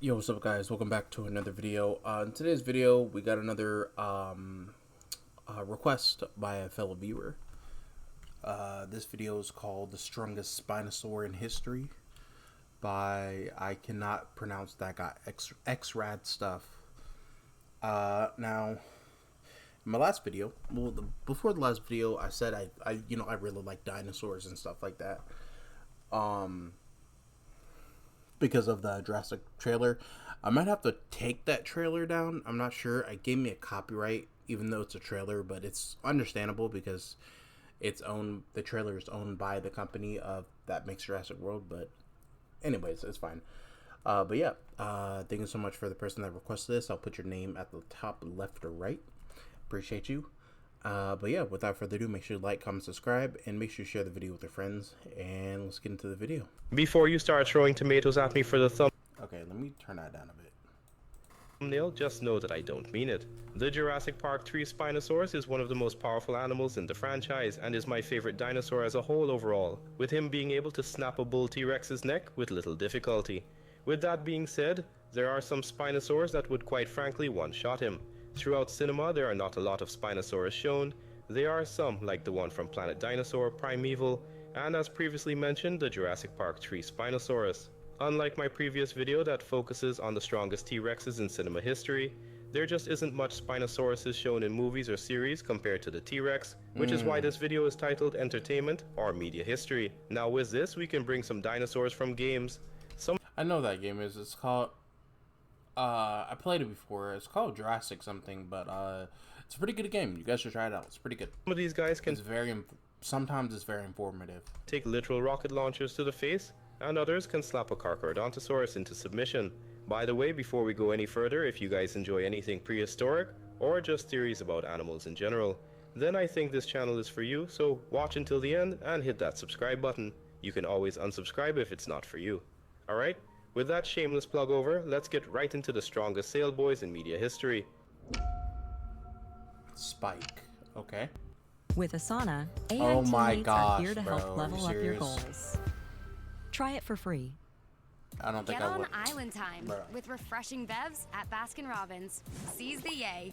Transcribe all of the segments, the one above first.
Yo, what's up guys? Welcome back to another video. In today's video, we got another request by a fellow viewer. This video is called The Strongest Spinosaur in History by, I cannot pronounce that guy, X-Rad Stuff. Now, in my last video, before the last video, I said I really like dinosaurs and stuff like that. Because of the Jurassic trailer. I might have to take that trailer down. I'm not sure. It gave me a copyright, even though it's a trailer, but it's understandable because the trailer is owned by the company that makes Jurassic World. But anyways, it's fine. But yeah, thank you so much for the person that requested this. I'll put your name at the top left or right. Appreciate you. But yeah, without further ado, make sure to like, comment, subscribe, and make sure you share the video with your friends. And let's get into the video. Before you start throwing tomatoes at me for the Okay, let me turn that down a bit. thumbnail, just know that I don't mean it. The Jurassic Park 3 Spinosaurus is one of the most powerful animals in the franchise and is my favorite dinosaur as a whole overall, with him being able to snap a bull T-Rex's neck with little difficulty. With that being said, there are some Spinosaurs that would quite frankly one-shot him. Throughout cinema, there are not a lot of Spinosaurus shown. There are some, like the one from Planet Dinosaur, Primeval, and as previously mentioned, the Jurassic Park 3 Spinosaurus. Unlike my previous video that focuses on the strongest T-Rexes in cinema history, there just isn't much Spinosauruses shown in movies or series compared to the T-Rex, which is why this video is titled Entertainment or Media History. Now with this, we can bring some dinosaurs from games. I know that game is. It's called. I played it before. It's called Jurassic something, but it's a pretty good game. You guys should try it out. It's pretty good. Some of these guys can Sometimes it's very informative. take literal rocket launchers to the face, and others can slap a Carcharodontosaurus into submission. By the way, before we go any further, if you guys enjoy anything prehistoric, or just theories about animals in general, then I think this channel is for you, so watch until the end and hit that subscribe button. You can always unsubscribe if it's not for you. Alright, with that shameless plug over, let's get right into the strongest sail boys in media history. Spike. Okay. With Asana, AI Oh my teammates gosh, are here to bro. help level Are you up your serious? goals. Try it for free. I don't think Get I on would. island time Bruh. with refreshing bevs at Baskin Robbins. Seize the yay.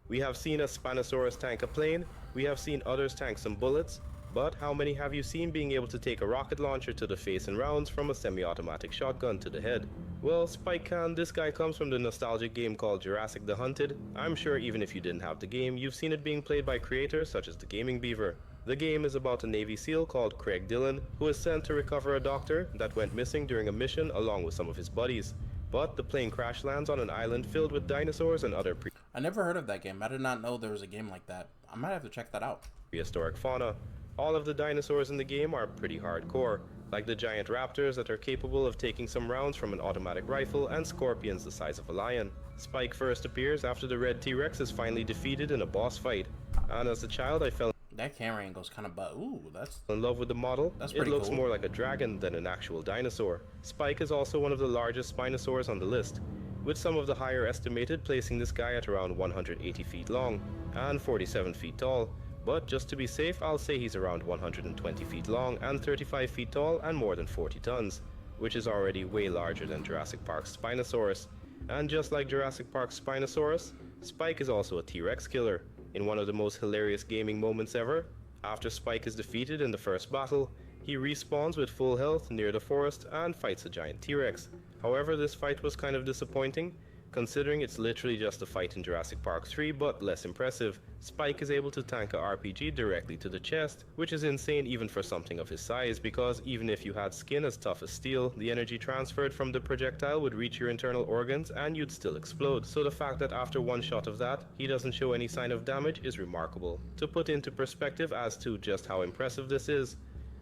We have seen a Spinosaurus tank a plane, we have seen others tank some bullets, but how many have you seen being able to take a rocket launcher to the face in rounds from a semi-automatic shotgun to the head? Well, Spike can, this guy comes from the nostalgic game called Jurassic the Hunted. I'm sure even if you didn't have the game, you've seen it being played by creators such as the Gaming Beaver. The game is about a Navy SEAL called Craig Dillon, who is sent to recover a doctor that went missing during a mission along with some of his buddies. But the plane crash lands on an island filled with dinosaurs and other I never heard of that game. I did not know there was a game like that. I might have to check that out. prehistoric fauna. All of the dinosaurs in the game are pretty hardcore, like the giant raptors that are capable of taking some rounds from an automatic rifle and scorpions the size of a lion. Spike first appears after the red T-Rex is finally defeated in a boss fight, and as a child I fell That camera angle's kind of ooh, that's in love with the model. That's It pretty looks cool. more like a dragon than an actual dinosaur. Spike is also one of the largest Spinosaurs on the list, with some of the higher estimated placing this guy at around 180 feet long and 47 feet tall. But just to be safe, I'll say he's around 120 feet long and 35 feet tall and more than 40 tons, which is already way larger than Jurassic Park's Spinosaurus. And just like Jurassic Park's Spinosaurus, Spike is also a T-Rex killer. In one of the most hilarious gaming moments ever, after Spike is defeated in the first battle, he respawns with full health near the forest and fights a giant T-Rex. However, this fight was kind of disappointing, considering it's literally just a fight in Jurassic Park 3 but less impressive. Spike is able to tank a RPG directly to the chest, which is insane even for something of his size, because even if you had skin as tough as steel, the energy transferred from the projectile would reach your internal organs and you'd still explode. So the fact that after one shot of that, he doesn't show any sign of damage is remarkable. To put into perspective as to just how impressive this is,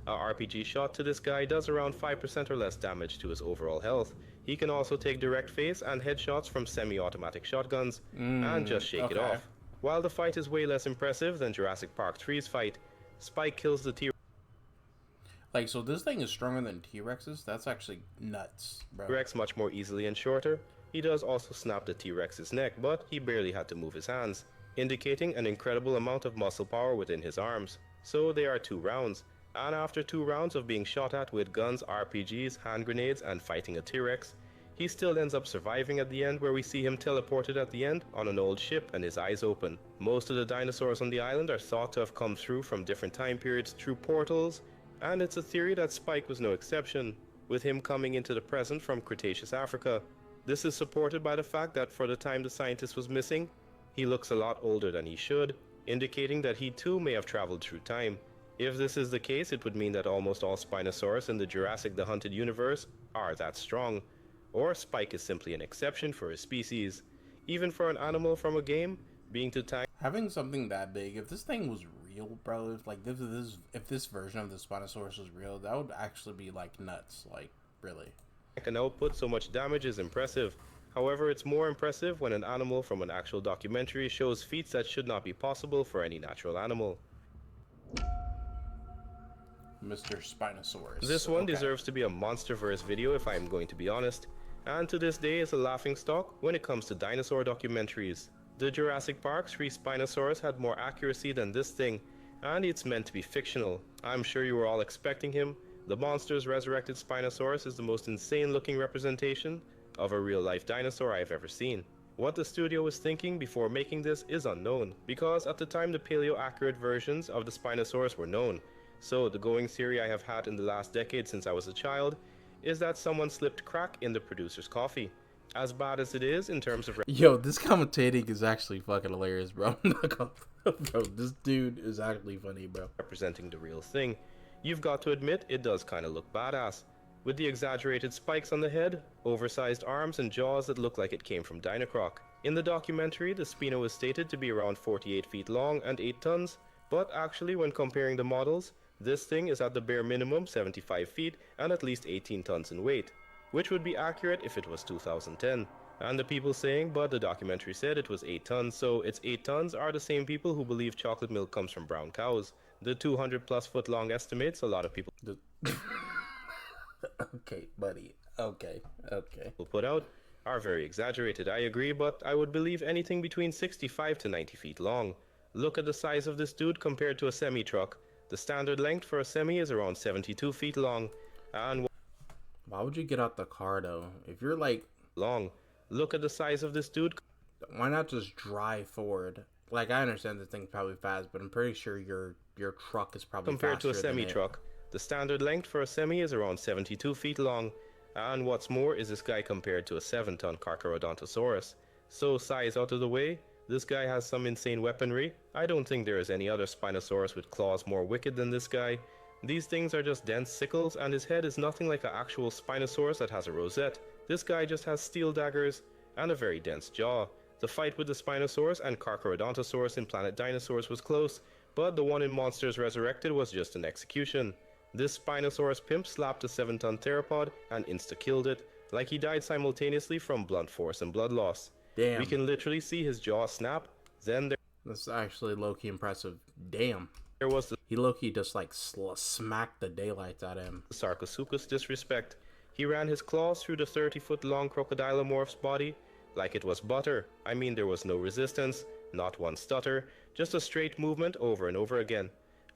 a RPG shot to this guy does around 5% or less damage to his overall health. He can also take direct face and headshots from semi-automatic shotguns and just shake it okay. off. While the fight is way less impressive than Jurassic Park 3's fight, Spike kills the like, so this thing is stronger than T-Rexes? That's actually nuts, bro. T-Rex much more easily and shorter. He does also snap the T-Rex's neck, but he barely had to move his hands, indicating an incredible amount of muscle power within his arms. So they are 2 rounds. And after 2 rounds of being shot at with guns, RPGs, hand grenades, and fighting a T-Rex, he still ends up surviving at the end, where we see him teleported at the end on an old ship and his eyes open. Most of the dinosaurs on the island are thought to have come through from different time periods through portals, and it's a theory that Spike was no exception, with him coming into the present from Cretaceous Africa. This is supported by the fact that for the time the scientist was missing, he looks a lot older than he should, indicating that he too may have traveled through time. If this is the case, it would mean that almost all Spinosaurus in the Jurassic the Hunted universe are that strong. Or Spike is simply an exception for his species. Even for an animal from a game, being too tiny. Having something that big, if this thing was real, bro, if this version of the Spinosaurus was real, that would actually be like nuts, like really. Can output so much damage is impressive. However, it's more impressive when an animal from an actual documentary shows feats that should not be possible for any natural animal. Mr. Spinosaurus. This one deserves to be a Monsterverse video if I am going to be honest, and to this day is a laughingstock when it comes to dinosaur documentaries. The Jurassic Park 3 Spinosaurus had more accuracy than this thing, and it's meant to be fictional. I'm sure you were all expecting him. The Monsters Resurrected Spinosaurus is the most insane looking representation of a real life dinosaur I've ever seen. What the studio was thinking before making this is unknown, because at the time the paleo accurate versions of the Spinosaurus were known. So the going theory I have had in the last decade since I was a child is that someone slipped crack in the producer's coffee. As bad as it is in terms of Yo, this commentating is actually fucking hilarious, bro. Bro, this dude is actually funny, bro. representing the real thing, you've got to admit it does kinda look badass. With the exaggerated spikes on the head, oversized arms and jaws that look like it came from Dinocroc. In the documentary, the Spino is stated to be around 48 feet long and 8 tons, but actually when comparing the models, this thing is at the bare minimum 75 feet and at least 18 tons in weight, which would be accurate if it was 2010. And the people saying, but the documentary said it was 8 tons, so it's 8 tons are the same people who believe chocolate milk comes from brown cows. The 200 plus foot long estimates a lot of people Okay, buddy. Okay. put out are very exaggerated, I agree, but I would believe anything between 65 to 90 feet long. Look at the size of this dude compared to a semi-truck. The standard length for a semi is around 72 feet long, and Why would you get out the car, though? If you're, like... long. Look at the size of this dude. Why not just drive forward? Like, I understand the thing's probably fast, but I'm pretty sure your truck is probably Compared to a faster than it. semi-truck. The standard length for a semi is around 72 feet long, and what's more is this guy compared to a 7-ton Carcharodontosaurus. So size out of the way, this guy has some insane weaponry. I don't think there is any other Spinosaurus with claws more wicked than this guy. These things are just dense sickles, and his head is nothing like an actual Spinosaurus that has a rosette. This guy just has steel daggers and a very dense jaw. The fight with the Spinosaurus and Carcharodontosaurus in Planet Dinosaurs was close, but the one in Monsters Resurrected was just an execution. This Spinosaurus pimp slapped a 7-ton theropod and insta-killed it, like he died simultaneously from blunt force and blood loss. Damn. We can literally see his jaw snap. Then That's actually low-key impressive. Damn. there was the He low-key just, like, smacked the daylights out of him. Sarcosuchus disrespect. He ran his claws through the 30-foot long crocodilomorph's body like it was butter. I mean, there was no resistance, not one stutter, just a straight movement over and over again.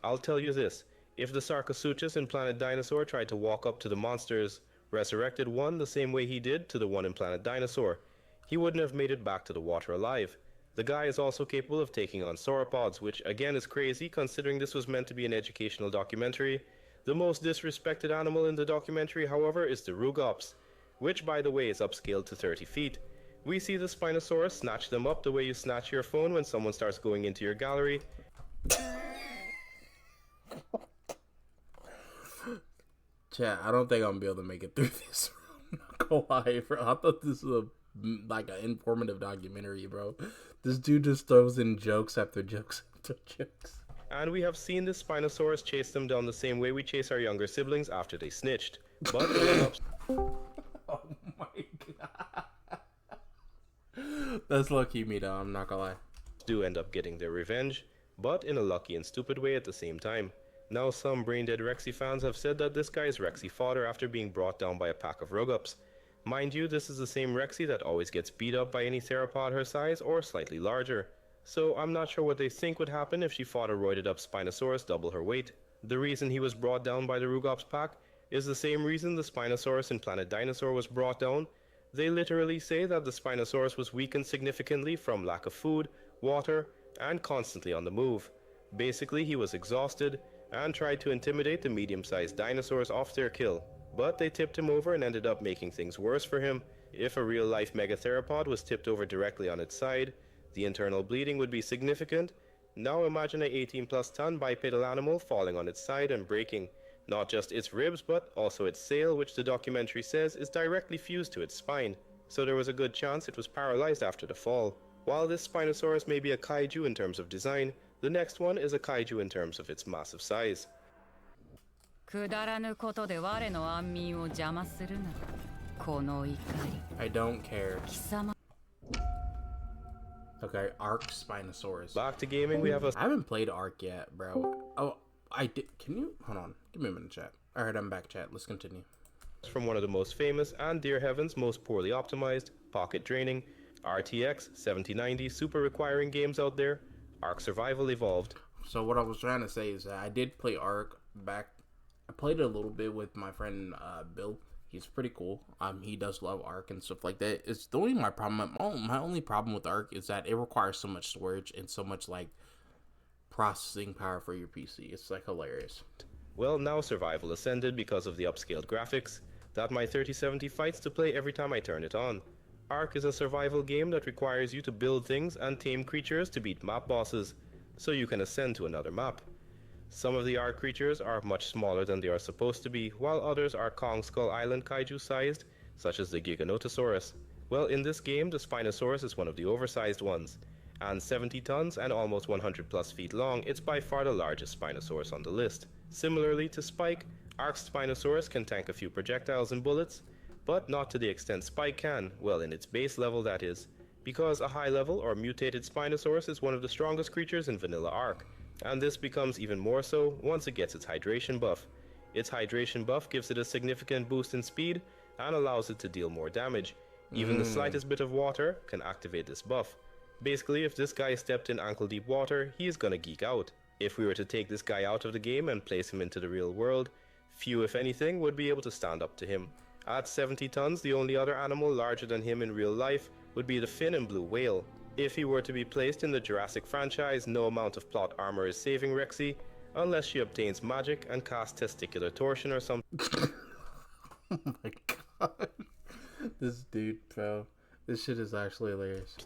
I'll tell you this, if the Sarcosuchus in Planet Dinosaur tried to walk up to the Monsters Resurrected one the same way he did to the one in Planet Dinosaur, he wouldn't have made it back to the water alive. The guy is also capable of taking on sauropods, which again is crazy considering this was meant to be an educational documentary. The most disrespected animal in the documentary, however, is the Rugops, which by the way is upscaled to 30 feet. We see the Spinosaurus snatch them up the way you snatch your phone when someone starts going into your gallery. Chat, I don't think I'm gonna be able to make it through this. I'm not gonna lie, bro. I thought this was like an informative documentary, bro. This dude just throws in jokes after jokes after jokes. And we have seen this Spinosaurus chase them down the same way we chase our younger siblings after they snitched. But Oh my god. That's lucky me though, I'm not gonna lie. do end up getting their revenge, but in a lucky and stupid way at the same time. Now some brain-dead Rexy fans have said that this guy is Rexy fodder after being brought down by a pack of Rugops. Mind you, this is the same Rexy that always gets beat up by any theropod her size or slightly larger. So I'm not sure what they think would happen if she fought a roided up Spinosaurus double her weight. The reason he was brought down by the Rugops pack is the same reason the Spinosaurus in Planet Dinosaur was brought down. They literally say that the Spinosaurus was weakened significantly from lack of food, water, and constantly on the move. Basically, he was exhausted and tried to intimidate the medium-sized dinosaurs off their kill, but they tipped him over and ended up making things worse for him. If a real-life megatheropod was tipped over directly on its side, the internal bleeding would be significant. Now imagine a 18+ ton bipedal animal falling on its side and breaking not just its ribs but also its sail, which the documentary says is directly fused to its spine, so there was a good chance it was paralyzed after the fall. While this Spinosaurus may be a kaiju in terms of design, the next one is a kaiju in terms of its massive size. くだらぬことで我の安眠を邪魔するな。この怒り。 I don't care. 貴様 Okay, Arc Spinosaurus. Back to gaming, we have a I haven't played Arc yet, bro. Oh, I did. Can you? Hold on. Give me a minute, chat. Alright, I'm back, chat. Let's continue. from one of the most famous and, dear heavens, most poorly optimized, pocket draining, RTX 7090 super requiring games out there, Ark Survival Evolved. So what I was trying to say is that I did play Ark back. I played it a little bit with my friend Bill. He's pretty cool. He does love Ark and stuff like that. It's the only my problem. My only problem with Ark is that it requires so much storage and so much like processing power for your PC. It's like hilarious. Well, now Survival Ascended because of the upscaled graphics that my 3070 fights to play every time I turn it on. Ark is a survival game that requires you to build things and tame creatures to beat map bosses, so you can ascend to another map. Some of the Ark creatures are much smaller than they are supposed to be, while others are Kong Skull Island kaiju sized, such as the Giganotosaurus. Well, in this game, the Spinosaurus is one of the oversized ones, and 70 tons and almost 100 plus feet long, it's by far the largest Spinosaurus on the list. Similarly to Spike, Ark's Spinosaurus can tank a few projectiles and bullets, but not to the extent Spike can, well, in its base level that is, because a high level or mutated Spinosaurus is one of the strongest creatures in vanilla Ark, and this becomes even more so once it gets its hydration buff. Its hydration buff gives it a significant boost in speed and allows it to deal more damage. Even the slightest bit of water can activate this buff. Basically, if this guy stepped in ankle deep water, he is gonna geek out. If we were to take this guy out of the game and place him into the real world, few if anything would be able to stand up to him. At 70 tons, the only other animal larger than him in real life would be the fin and blue whale. If he were to be placed in the Jurassic franchise, no amount of plot armor is saving Rexy, unless she obtains magic and casts testicular torsion or something. Oh my god. This dude, bro. This shit is actually hilarious.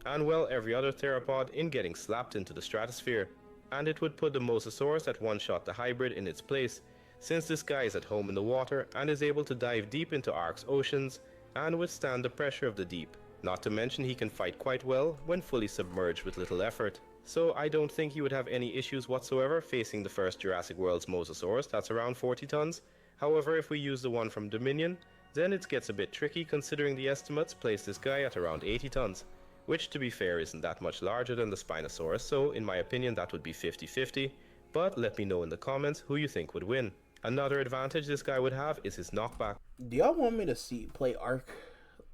And well, every other theropod in getting slapped into the stratosphere. And it would put the Mosasaurus at one-shot the hybrid in its place, since this guy is at home in the water and is able to dive deep into Ark's oceans and withstand the pressure of the deep. Not to mention he can fight quite well when fully submerged with little effort. So I don't think he would have any issues whatsoever facing the first Jurassic World's Mosasaurus that's around 40 tons. However, if we use the one from Dominion, then it gets a bit tricky considering the estimates place this guy at around 80 tons. Which, to be fair, isn't that much larger than the Spinosaurus, so in my opinion that would be 50-50, but let me know in the comments who you think would win. Another advantage this guy would have is his knockback. Do y'all want me to play Ark?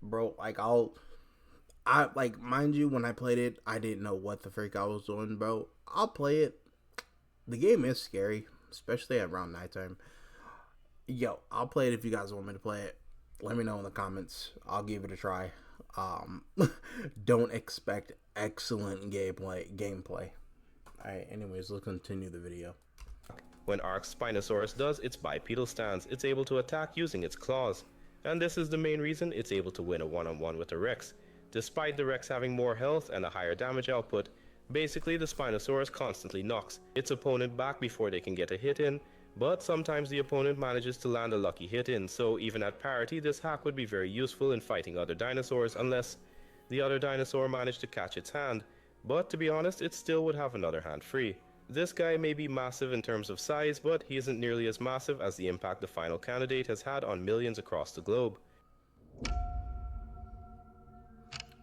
Bro, like mind you, when I played it, I didn't know what the freak I was doing, bro. I'll play it. The game is scary, especially around nighttime. Yo, I'll play it if you guys want me to play it. Let me know in the comments. I'll give it a try. Don't expect excellent gameplay. Alright, anyways, let's continue the video. When Ark's Spinosaurus does its bipedal stance, it's able to attack using its claws. And this is the main reason it's able to win a one-on-one with the Rex. Despite the Rex having more health and a higher damage output, basically the Spinosaurus constantly knocks its opponent back before they can get a hit in, but sometimes the opponent manages to land a lucky hit in, so even at parity this hack would be very useful in fighting other dinosaurs unless the other dinosaur managed to catch its hand, but to be honest it still would have another hand free. This guy may be massive in terms of size, but he isn't nearly as massive as the impact the final candidate has had on millions across the globe.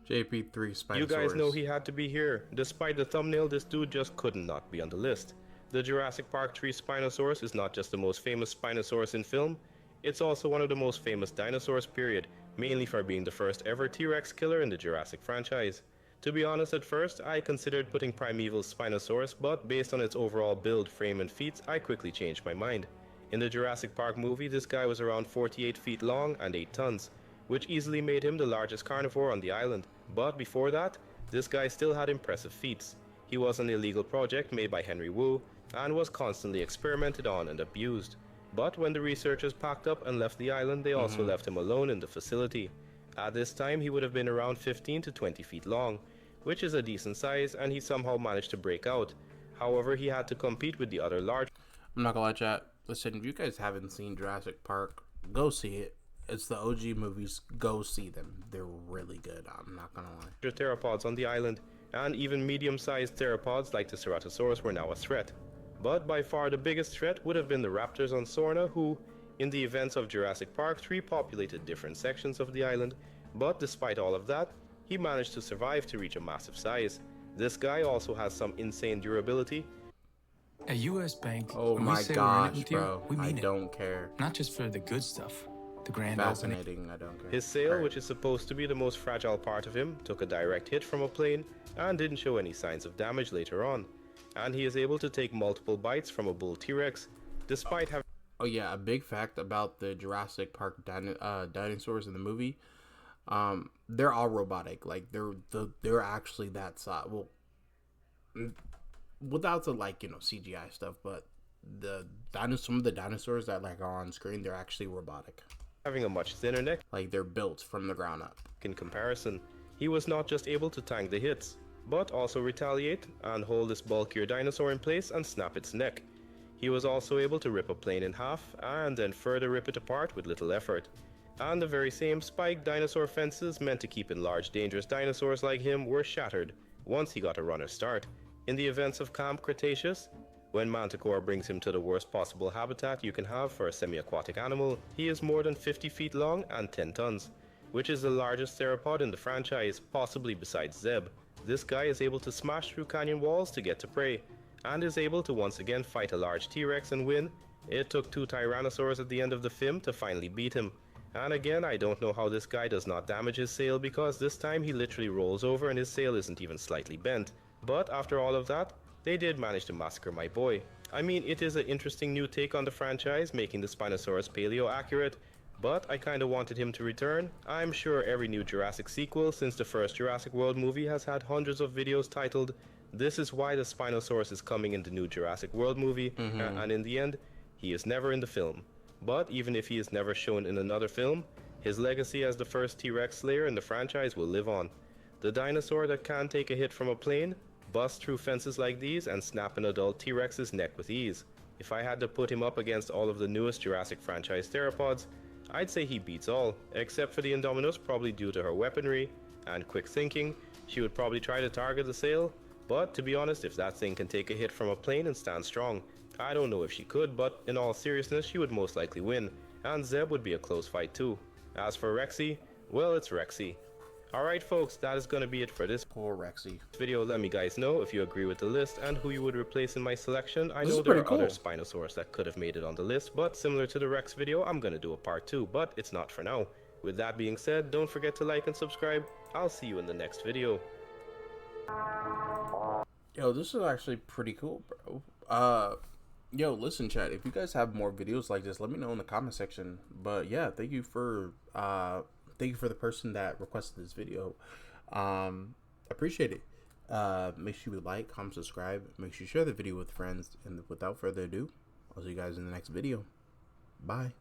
JP3 Spinosaurus. You guys know he had to be here. Despite the thumbnail, this dude just couldn't not be on the list. The Jurassic Park 3 Spinosaurus is not just the most famous Spinosaurus in film, it's also one of the most famous dinosaurs period, mainly for being the first ever T-Rex killer in the Jurassic franchise. To be honest, at first, I considered putting Primeval's Spinosaurus, but based on its overall build, frame and feats, I quickly changed my mind. In the Jurassic Park movie, this guy was around 48 feet long and 8 tons, which easily made him the largest carnivore on the island. But before that, this guy still had impressive feats. He was an illegal project made by Henry Wu and was constantly experimented on and abused. But when the researchers packed up and left the island, they also left him alone in the facility. At this time, he would have been around 15 to 20 feet long, which is a decent size, and he somehow managed to break out. However, he had to compete with the other large I'm not gonna lie, chat. Listen, if you guys haven't seen Jurassic Park, go see it. It's the OG movies. Go see them. They're really good. I'm not gonna lie. theropods on the island, and even medium-sized theropods like the Ceratosaurus were now a threat. But by far the biggest threat would have been the raptors on Sorna, who, in the events of Jurassic Park 3, populated different sections of the island. But despite all of that, he managed to survive to reach a massive size. This guy also has some insane durability. At US Bank, Oh when we my say we're in it gosh, with you, bro. we I mean it. don't care. Not just for the good stuff, the grand opening. Fascinating. I don't care. His sail, which is supposed to be the most fragile part of him, took a direct hit from a plane and didn't show any signs of damage later on. And he is able to take multiple bites from a bull T-Rex, despite having... Oh yeah, a big fact about the Jurassic Park dinosaurs in the movie. They're all robotic. Like they're actually that size. Well, without the CGI stuff, but some of the dinosaurs that are on screen, they're actually robotic. having a much thinner neck Like they're built from the ground up. in comparison. He was not just able to tank the hits, but also retaliate and hold this bulkier dinosaur in place and snap its neck. He was also able to rip a plane in half and then further rip it apart with little effort. And the very same spiked dinosaur fences meant to keep in large dangerous dinosaurs like him were shattered once he got a runner start. In the events of Camp Cretaceous, when Manticore brings him to the worst possible habitat you can have for a semi-aquatic animal, he is more than 50 feet long and 10 tons, which is the largest theropod in the franchise, possibly besides Zeb. This guy is able to smash through canyon walls to get to prey, and is able to once again fight a large T-Rex and win. It took 2 Tyrannosaurs at the end of the film to finally beat him. And again, I don't know how this guy does not damage his sail, because this time he literally rolls over and his sail isn't even slightly bent. But after all of that, they did manage to massacre my boy. I mean, it is an interesting new take on the franchise, making the Spinosaurus paleo accurate, but I kinda wanted him to return. I'm sure every new Jurassic sequel since the first Jurassic World movie has had hundreds of videos titled, "This is why the Spinosaurus is coming in the new Jurassic World movie," and in the end, he is never in the film. But even if he is never shown in another film, his legacy as the first T-Rex slayer in the franchise will live on. The dinosaur that can take a hit from a plane, bust through fences like these, and snap an adult T-Rex's neck with ease. If I had to put him up against all of the newest Jurassic franchise theropods, I'd say he beats all, except for the Indominus, probably due to her weaponry and quick thinking. She would probably try to target the sail, but to be honest, if that thing can take a hit from a plane and stand strong, I don't know if she could, but in all seriousness, she would most likely win, and Zeb would be a close fight too. As for Rexy, well, it's Rexy. Alright folks, that is gonna be it for this Poor Rexy. video. Let me guys know if you agree with the list and who you would replace in my selection. I This know is there are pretty other cool. Spinosaurs that could have made it on the list, but similar to the Rex video, I'm gonna do a part 2, but it's not for now. With that being said, don't forget to like and subscribe. I'll see you in the next video. Yo, this is actually pretty cool, bro. Yo, listen, chat. If you guys have more videos like this, let me know in the comment section. But yeah, thank you for the person that requested this video. Appreciate it. Make sure you like, comment, subscribe. Make sure you share the video with friends. And without further ado, I'll see you guys in the next video. Bye.